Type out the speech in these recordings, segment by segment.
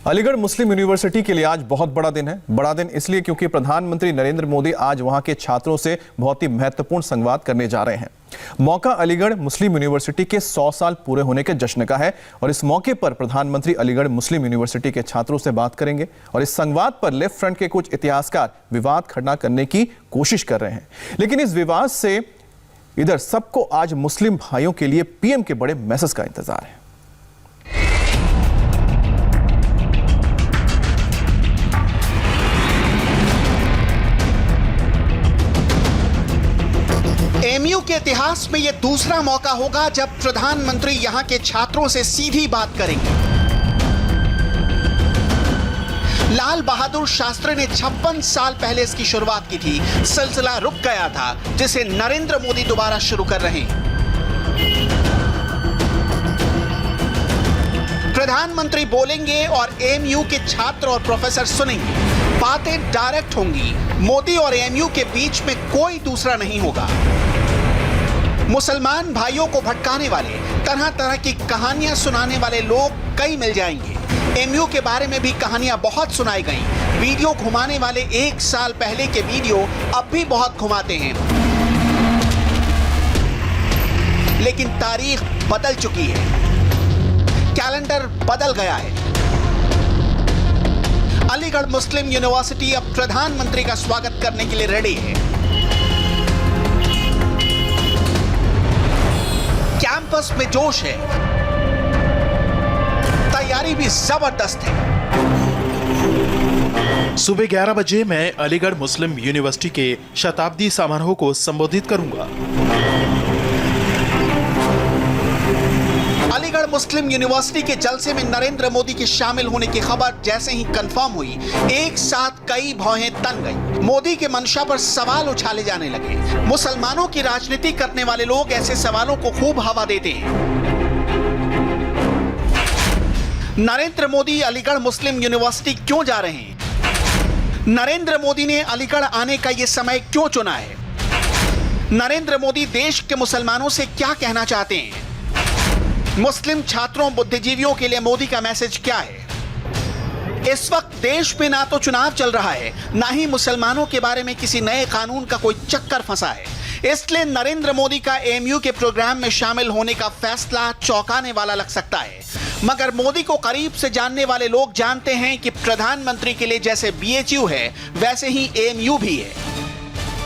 अलीगढ़ मुस्लिम university के लिए आज बहुत बड़ा दिन है। बड़ा दिन इसलिए क्योंकि प्रधानमंत्री नरेंद्र मोदी आज वहां के छात्रों से बहुत ही महत्वपूर्ण संवाद करने जा रहे हैं। मौका अलीगढ़ मुस्लिम यूनिवर्सिटी के 100 साल पूरे होने के जश्न का है और इस मौके पर प्रधानमंत्री अलीगढ़ मुस्लिम यूनिवर्सिटी के छात्रों से बात करेंगे और इस संवाद पर लेफ्ट फ्रंट के कुछ इतिहासकार विवाद खड़ा करने की कोशिश कर रहे हैं, लेकिन इस विवाद से इधर सबको आज मुस्लिम भाइयों के लिए पीएम के बड़े मैसेज का इंतजार है। एमयू के इतिहास में यह दूसरा मौका होगा जब प्रधानमंत्री यहां के छात्रों से सीधी बात करेंगे। लाल बहादुर शास्त्री ने 56 साल पहले इसकी शुरुआत की थी। सिलसिला रुक गया था, जिसे नरेंद्र मोदी दोबारा शुरू कर रहे हैं। प्रधानमंत्री बोलेंगे और एमयू के छात्र और प्रोफेसर सुनेंगे। बातें डायरेक्ट होंगी। मोदी और एमयू के बीच में कोई दूसरा नहीं होगा। मुसलमान भाइयों को भटकाने वाले, तरह तरह की कहानियां सुनाने वाले लोग कई मिल जाएंगे। एमयू के बारे में भी कहानियां बहुत सुनाई गई। वीडियो घुमाने वाले 1 साल पहले के वीडियो अब भी बहुत घुमाते हैं, लेकिन तारीख बदल चुकी है। कैलेंडर बदल गया है। अलीगढ़ मुस्लिम यूनिवर्सिटी अब प्रधानमंत्री का स्वागत करने के लिए रेडी है। कैंपस में जोश है, तैयारी भी जबरदस्त है। सुबह 11 बजे मैं अलीगढ़ मुस्लिम यूनिवर्सिटी के शताब्दी समारोह को संबोधित करूंगा। अलीगढ़ मुस्लिम यूनिवर्सिटी के जलसे में नरेंद्र मोदी के शामिल होने की खबर जैसे ही कंफर्म हुई, एक साथ कई भौहें तन गई। मोदी के मंशा पर सवाल उछाले जाने लगे। मुसलमानों की राजनीति करने वाले लोग ऐसे सवालों को खूब हवा देते हैं। नरेंद्र मोदी अलीगढ़ मुस्लिम यूनिवर्सिटी क्यों जा रहे हैं? नरेंद्र मोदी ने अलीगढ़ आने का यह समय क्यों चुना है? नरेंद्र मोदी देश के मुसलमानों से क्या कहना चाहते हैं? मुस्लिम छात्रों, बुद्धिजीवियों के लिए मोदी का मैसेज क्या है? इस वक्त देश में ना तो चुनाव चल रहा है, ना ही मुसलमानों के बारे में किसी नए कानून का कोई चक्कर फंसा है। इसलिए नरेंद्र मोदी का एमयू के प्रोग्राम में शामिल होने का फैसला चौंकाने वाला लग सकता है, मगर मोदी को करीब से जानने वाले लोग जानते हैं कि प्रधानमंत्री के लिए जैसे बीएचयू है, वैसे ही एमयू भी है।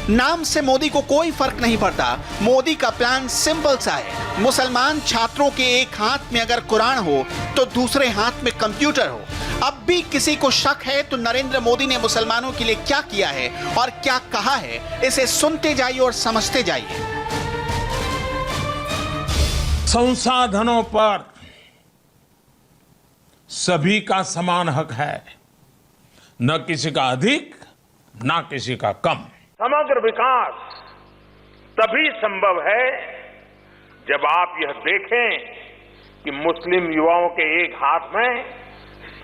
नाम से मोदी को कोई फर्क नहीं पड़ता। मोदी का प्लान सिंपल सा है। मुसलमान छात्रों के एक हाथ में अगर कुरान हो तो दूसरे हाथ में कंप्यूटर हो। अब भी किसी को शक है तो नरेंद्र मोदी ने मुसलमानों के लिए क्या किया है और क्या कहा है, इसे सुनते जाइए और समझते जाइए। संसाधनों पर सभी का समान हक है, न किसी का अधिक, न किसी का कम। समग्र विकास तभी संभव है जब आप यह देखें कि मुस्लिम युवाओं के एक हाथ में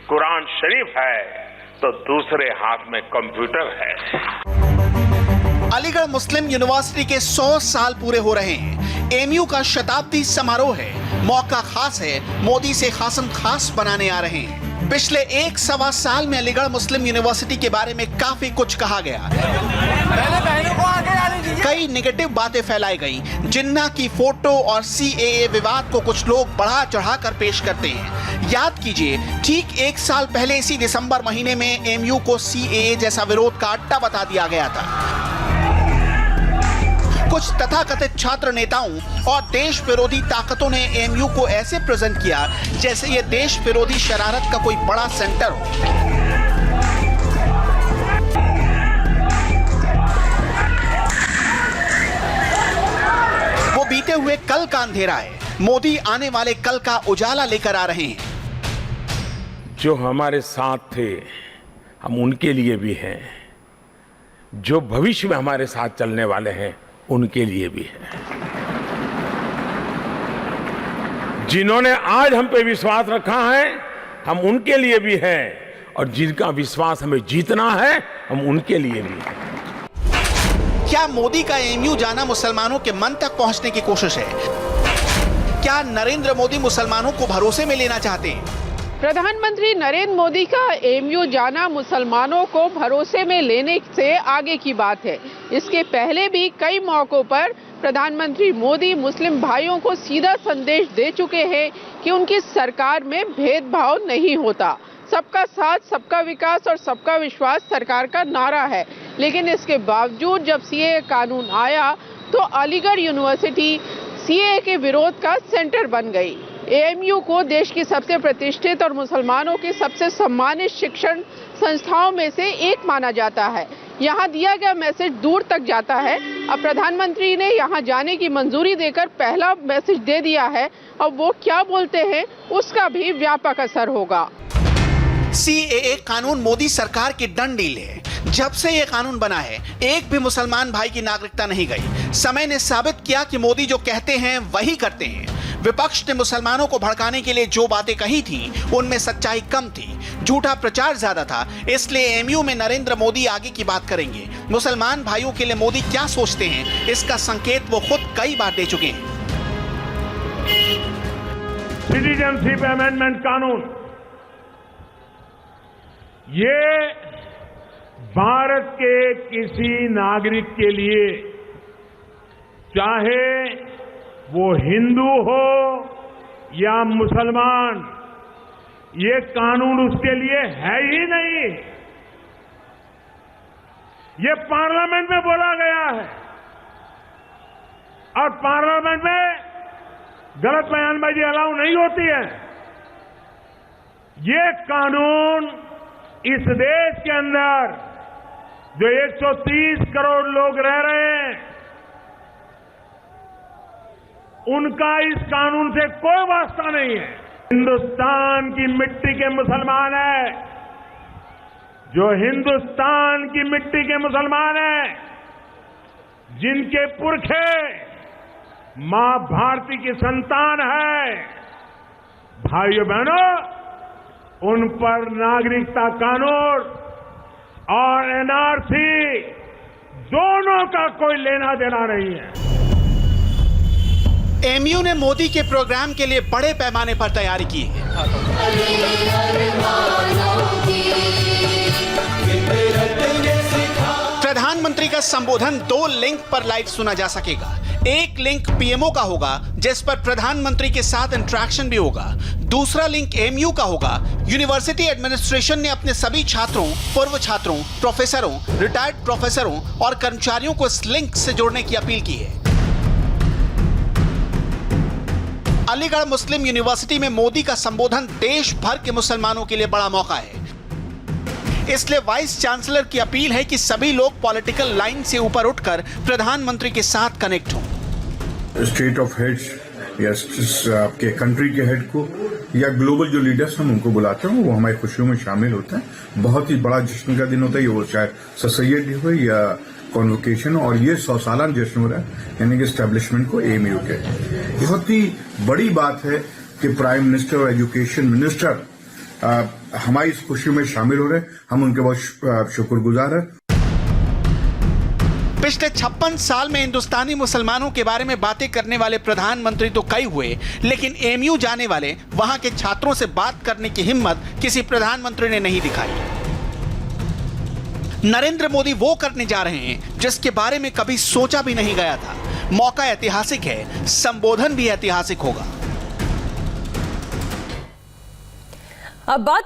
कुरान शरीफ है तो दूसरे हाथ में कंप्यूटर है। अलीगढ़ मुस्लिम यूनिवर्सिटी के 100 साल पूरे हो रहे हैं। एमयू का शताब्दी समारोह है। मौका खास है। मोदी से खासम खास बनाने आ रहे हैं। पिछले 1-1.25 साल में अलीगढ़ मुस्लिम यूनिवर्सिटी के बारे में काफी कुछ कहा गया। कई नेगेटिव बातें फैलाई गई। जिन्ना की फोटो और सीएए विवाद को कुछ लोग बढ़ा चढ़ाकर पेश करते हैं। याद कीजिए, ठीक 1 साल पहले इसी दिसंबर महीने में एमयू को सीएए जैसा विरोध का अड्डा बता दिया गया था। कुछ तथाकथित छात्र नेताओं और देश विरोधी ताकतों ने एमयू को ऐसे प्रेजेंट किया जैसे ये देश विरोधी शरारत का कोई बड़ा सेंटर हो। वो बीते हुए कल का अंधेरा है। मोदी आने वाले कल का उजाला लेकर आ रहे हैं। जो हमारे साथ थे, हम उनके लिए भी हैं। जो भविष्य में हमारे साथ चलने वाले हैं, उनके लिए भी है। जिन्होंने आज हम पे विश्वास रखा है, हम उनके लिए भी हैं, और जिनका विश्वास हमें जीतना है, हम उनके लिए भी हैं। क्या मोदी का एमयू जाना मुसलमानों के मन तक पहुंचने की कोशिश है? क्या नरेंद्र मोदी मुसलमानों को भरोसे में लेना चाहते हैं? प्रधानमंत्री नरेंद्र मोदी का एएमयू जाना मुसलमानों को भरोसे में लेने से आगे की बात है। इसके पहले भी कई मौकों पर प्रधानमंत्री मोदी मुस्लिम भाइयों को सीधा संदेश दे चुके हैं कि उनकी सरकार में भेदभाव नहीं होता। सबका साथ, सबका विकास और सबका विश्वास सरकार का नारा है। लेकिन इसके बावजूद जब सीएए कानून आया तो अलीगढ़ यूनिवर्सिटी सीएए के विरोध का सेंटर बन गई। एएमयू को देश की सबसे प्रतिष्ठित और मुसलमानों की सबसे सम्मानित शिक्षण संस्थाओं में से एक माना जाता है। यहाँ दिया गया मैसेज दूर तक जाता है। अब प्रधानमंत्री ने यहाँ जाने की मंजूरी देकर पहला मैसेज दे दिया है। अब वो क्या बोलते हैं उसका भी व्यापक असर होगा। सीएए कानून मोदी सरकार की डन डील है। जब से ये कानून बना है एक भी मुसलमान भाई की नागरिकता नहीं गई। समय ने साबित किया कि मोदी जो कहते हैं वही करते हैं। विपक्ष ने मुसलमानों को भड़काने के लिए जो बातें कही थी उनमें सच्चाई कम थी, झूठा प्रचार ज्यादा था। इसलिए एएमयू में नरेंद्र मोदी आगे की बात करेंगे। मुसलमान भाइयों के लिए मोदी क्या सोचते हैं इसका संकेत वो खुद कई बार दे चुके हैं। सिटीजनशिप अमेंडमेंट कानून ये भारत के किसी नागरिक के लिए, चाहे वो हिंदू हो या मुसलमान, ये कानून उसके लिए है ही नहीं। ये पार्लियामेंट में बोला गया है और पार्लियामेंट में गलत बयानबाजी अलाउ नहीं होती है। ये कानून इस देश के अंदर जो 130 करोड़ लोग रह रहे हैं उनका इस कानून से कोई वास्ता नहीं है। हिंदुस्तान की मिट्टी के मुसलमान है, जो हिंदुस्तान की मिट्टी के मुसलमान हैं, जिनके पुरखे मां भारती की संतान है, भाइयों बहनों, उन पर नागरिकता कानून और एनआरसी दोनों का कोई लेना देना नहीं है। एएमयू ने मोदी के प्रोग्राम के लिए बड़े पैमाने पर तैयारी की है। प्रधानमंत्री का संबोधन 2 लिंक पर लाइव सुना जा सकेगा। एक लिंक पीएमओ का होगा जिस पर प्रधानमंत्री के साथ इंटरेक्शन भी होगा। दूसरा लिंक एएमयू का होगा। यूनिवर्सिटी एडमिनिस्ट्रेशन ने अपने सभी छात्रों, पूर्व छात्रों, प्रोफेसरों, रिटायर्ड प्रोफेसरों और कर्मचारियों को इस लिंक से जोड़ने की अपील की है। अलीगढ़ मुस्लिम यूनिवर्सिटी में मोदी का संबोधन देश भर के मुसलमानों के लिए बड़ा मौका है। इसलिए वाइस चांसलर की अपील है कि सभी लोग पॉलिटिकल लाइन से ऊपर उठकर प्रधानमंत्री के साथ कनेक्ट हों। स्टेट ऑफ हेड्स या आपके कंट्री के हेड को या ग्लोबल जो लीडर्स हम उनको बुलाते हैं वो हमारी खुशियों में शामिल होते हैं। बहुत ही बड़ा जश्न का दिन होता है ये, वो चाहे ससैयद डे हो या कॉन्वोकेशन, और ये 100 सालाना जश्न हो रहा है यानी कि एस्टेब्लिशमेंट को एएमयू के। बहुत ही बड़ी बात है कि प्राइम मिनिस्टर और एजुकेशन मिनिस्टर हमारी इस खुशी में शामिल हो रहे हैं। हम उनके बहुत शुक्रगुजार हैं। पिछले 56 साल में हिंदुस्तानी मुसलमानों के बारे में बातें करने वाले प्रधानमंत्री तो कई हुए, लेकिन एएमयू जाने वाले, वहां के छात्रों से बात करने की हिम्मत किसी प्रधानमंत्री ने नहीं दिखाई। नरेंद्र मोदी वो करने जा रहे हैं जिसके बारे में कभी सोचा भी नहीं गया था। मौका ऐतिहासिक है, संबोधन भी ऐतिहासिक होगा। अब बात